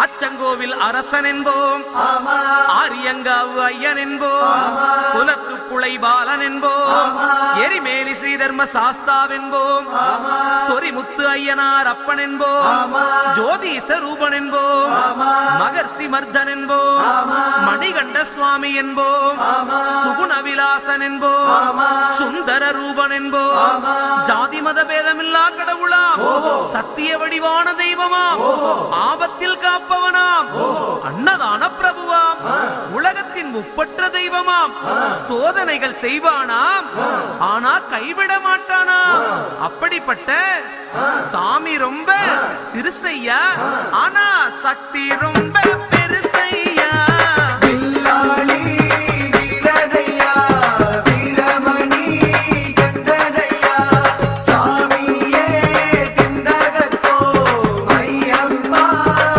அச்சங்கோவில் அரசன் என்போம், ஆரியங்காவு ஐயன் என்போம், குலத்து புளை பாலன் என்போம், எரிமேலி ஸ்ரீதர்ம சாஸ்தாவென்போம், சொரிமுத்து ஐயனார் அப்பன் என்போம், ஜோதிச ரூபன் என்போம், மகர்ஷி மர்தன் என்போம், மணிகண்ட சுவாமி என்போம், சுகுண விலாசன் என்போம், சுந்தர ரூபன் என்போம், ஜாதி மத பேதமில்லா கடவுளாம், சத்திய வடிவான தெய்வமாம், ஆபத்தில் காப்பவனாம், அன்னதான பிரபுவாம், உலகத்தின் முப்பற்ற தெய்வமாம், சோதனைகள் செய்வானாம் ஆனா கைவிட மாட்டானாம். அப்படிப்பட்ட சாமி ரொம்ப சிறுசையா, ஆனா சக்தி ரொம்ப